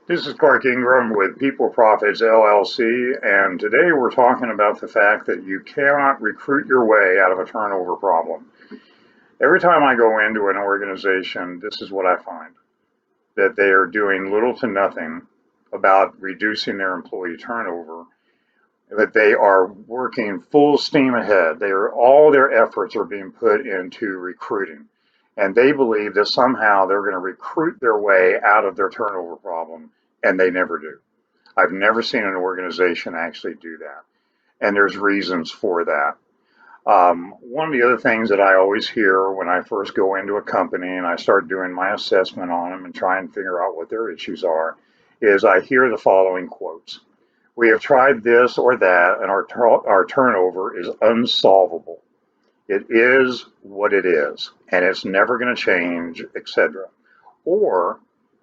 This is Clark Ingram with People Profits LLC, and today we're talking about the fact that you cannot recruit your way out of a turnover problem. Every time I go into an organization, this is what I find, that they are doing little to nothing about reducing their employee turnover, that they are working full steam ahead. All their efforts are being put into recruiting, and they believe that somehow they're going to recruit their way out of their turnover problem, and they never do. I've never seen an organization actually do that, and there's reasons for that. One of the other things that I always hear when I first go into a company and I start doing my assessment on them and try and figure out what their issues are, is I hear the following quotes. We have tried this or that, and our turnover is unsolvable. It is what it is, and it's never going to change, etc. Or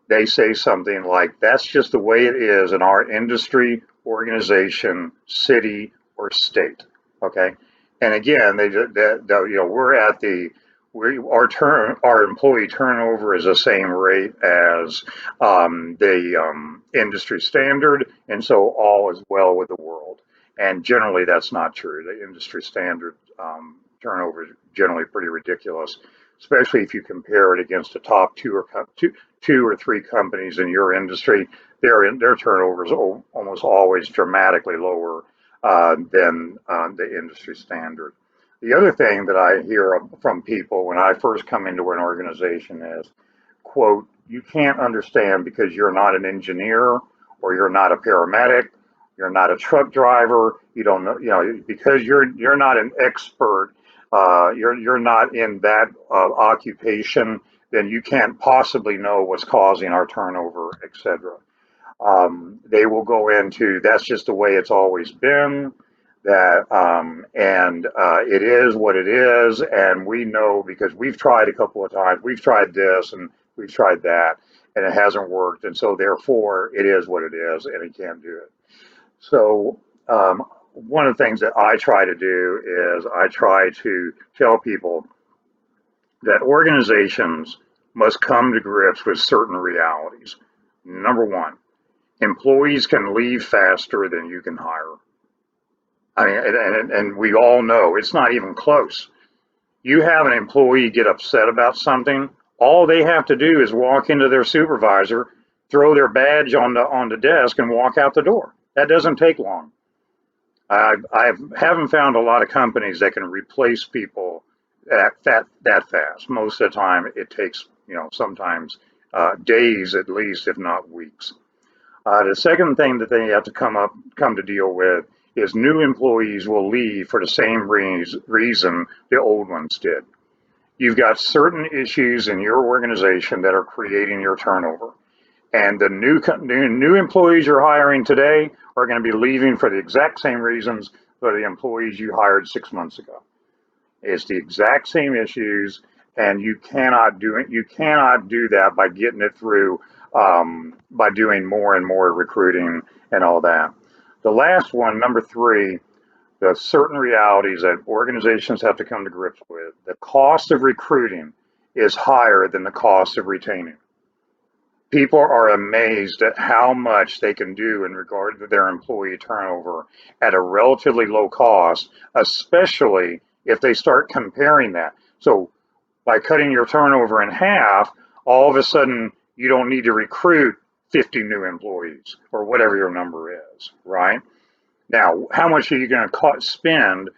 they say something like, that's just the way it is in our industry, organization, city, or state. Okay. And again, we're at our employee turnover is the same rate as the industry standard, and so all is well with the world. And generally, that's not true. The industry standard turnover is generally pretty ridiculous, especially if you compare it against the top two or three companies in your industry. Their turnover is almost always dramatically lower than the industry standard. The other thing that I hear from people when I first come into an organization is, quote, you can't understand because you're not an engineer or you're not a paramedic, you're not a truck driver, you don't know, because you're not an expert, you're not in that occupation, then you can't possibly know what's causing our turnover, etc. They will go into that's just the way it's always been, that and it is what it is, and we know because we've tried a couple of times, we've tried this and we've tried that, and it hasn't worked, and so therefore it is what it is, and it can't do it. So one of the things that I try to do is I try to tell people that organizations must come to grips with certain realities. Number one, employees can leave faster than you can hire. I mean, and we all know it's not even close. You have an employee get upset about something, all they have to do is walk into their supervisor, throw their badge on the desk, and walk out the door. That doesn't take long. I haven't found a lot of companies that can replace people that fast. Most of the time, it takes sometimes days at least, if not weeks. The second thing that they have to come to deal with is new employees will leave for the same reason the old ones did. You've got certain issues in your organization that are creating your turnover, and the new employees you're hiring today are going to be leaving for the exact same reasons for the employees you hired 6 months ago. It's the exact same issues, and you cannot do it. You cannot do that by getting it through by doing more and more recruiting and all that. The last one, number three, the certain realities that organizations have to come to grips with. The cost of recruiting is higher than the cost of retaining. People are amazed at how much they can do in regard to their employee turnover at a relatively low cost, especially if they start comparing that. So by cutting your turnover in half, all of a sudden you don't need to recruit 50 new employees or whatever your number is, right? Now, how much are you going to spend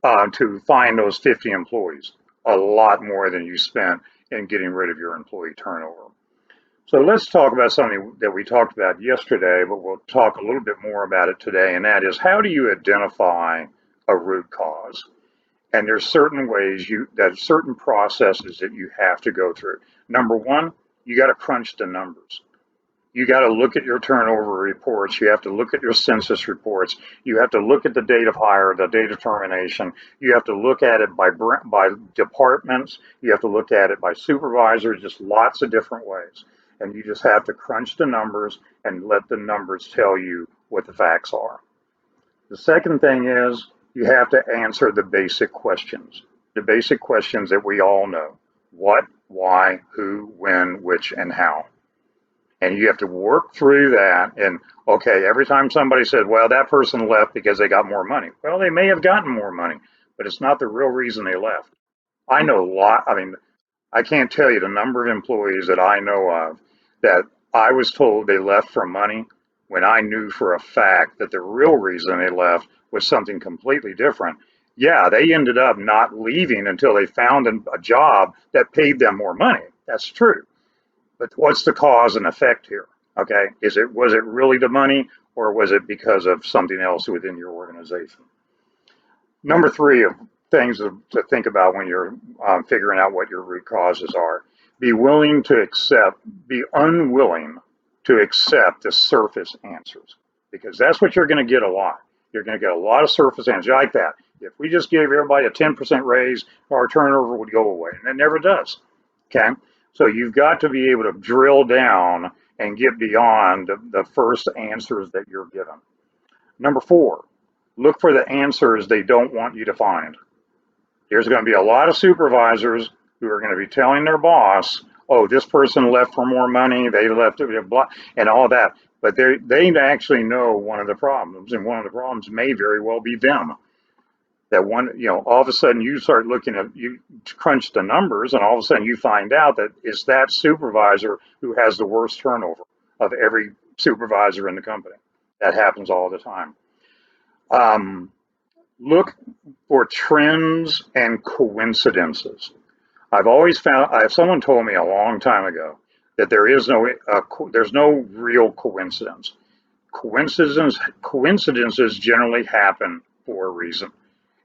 to find those 50 employees? A lot more than you spent in getting rid of your employee turnover. So let's talk about something that we talked about yesterday, but we'll talk a little bit more about it today, and that is, how do you identify a root cause? And there's certain ways there's certain processes that you have to go through. Number one, you got to crunch the numbers. You got to look at your turnover reports. You have to look at your census reports. You have to look at the date of hire, the date of termination. You have to look at it by departments. You have to look at it by supervisors, just lots of different ways. And you just have to crunch the numbers and let the numbers tell you what the facts are. The second thing is you have to answer the basic questions, that we all know: what, why, who, when, which, and how. And you have to work through that. And okay, every time somebody said, well, that person left because they got more money. Well, they may have gotten more money, but it's not the real reason they left. I know a lot. I mean, I can't tell you the number of employees that I know of that I was told they left for money when I knew for a fact that the real reason they left was something completely different. Yeah, they ended up not leaving until they found a job that paid them more money. That's true. But what's the cause and effect here? Okay, was it really the money, or was it because of something else within your organization? Number three of things to think about when you're figuring out what your root causes are. Be unwilling to accept the surface answers, because that's what you're going to get a lot. You're going to get a lot of surface answers like that. If we just gave everybody a 10% raise, our turnover would go away, and it never does. Okay, so you've got to be able to drill down and get beyond the first answers that you're given. Number four, look for the answers they don't want you to find. There's going to be a lot of supervisors who are going to be telling their boss, oh, this person left for more money, they left, blah, and all that. But they actually know one of the problems, and one of the problems may very well be them. That one, all of a sudden you start looking at, you crunch the numbers, and all of a sudden you find out that it's that supervisor who has the worst turnover of every supervisor in the company. That happens all the time. Look for trends and coincidences. I've always found, someone told me a long time ago that there's no real coincidence. Coincidences generally happen for a reason.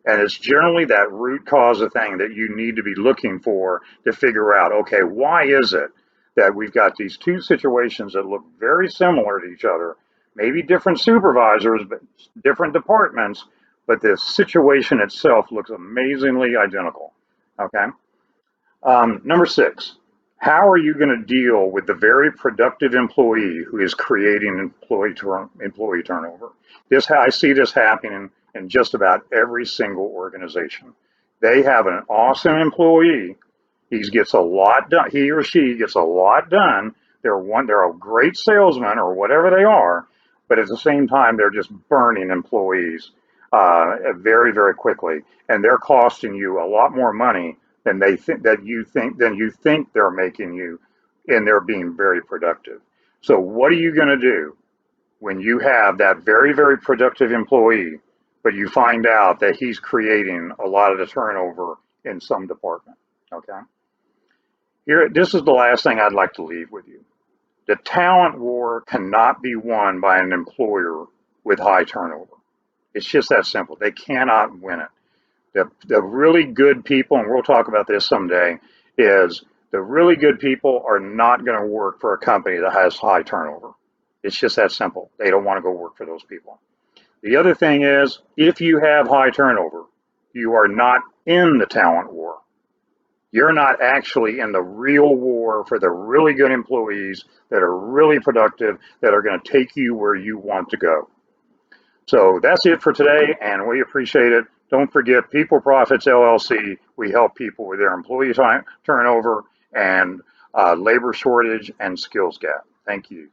And it's generally that root cause of thing that you need to be looking for to figure out, okay, why is it that we've got these two situations that look very similar to each other, maybe different supervisors, but different departments, but the situation itself looks amazingly identical. Okay. Number six, how are you going to deal with the very productive employee who is creating employee turnover? I see this happening in just about every single organization. They have an awesome employee. He gets a lot done. He or she gets a lot done. They're a great salesman or whatever they are, but at the same time, they're just burning employees very, very quickly, and they're costing you a lot more money than you think they're making you, and they're being very productive. So what are you going to do when you have that very, very productive employee, but you find out that he's creating a lot of the turnover in some department? Okay. This is the last thing I'd like to leave with you. The talent war cannot be won by an employer with high turnover. It's just that simple. They cannot win it. The really good people, and we'll talk about this someday, is the really good people are not going to work for a company that has high turnover. It's just that simple. They don't want to go work for those people. The other thing is, if you have high turnover, you are not in the talent war. You're not actually in the real war for the really good employees that are really productive, that are going to take you where you want to go. So that's it for today, and we appreciate it. Don't forget, People Profits LLC, we help people with their employee turnover and labor shortage and skills gap. Thank you.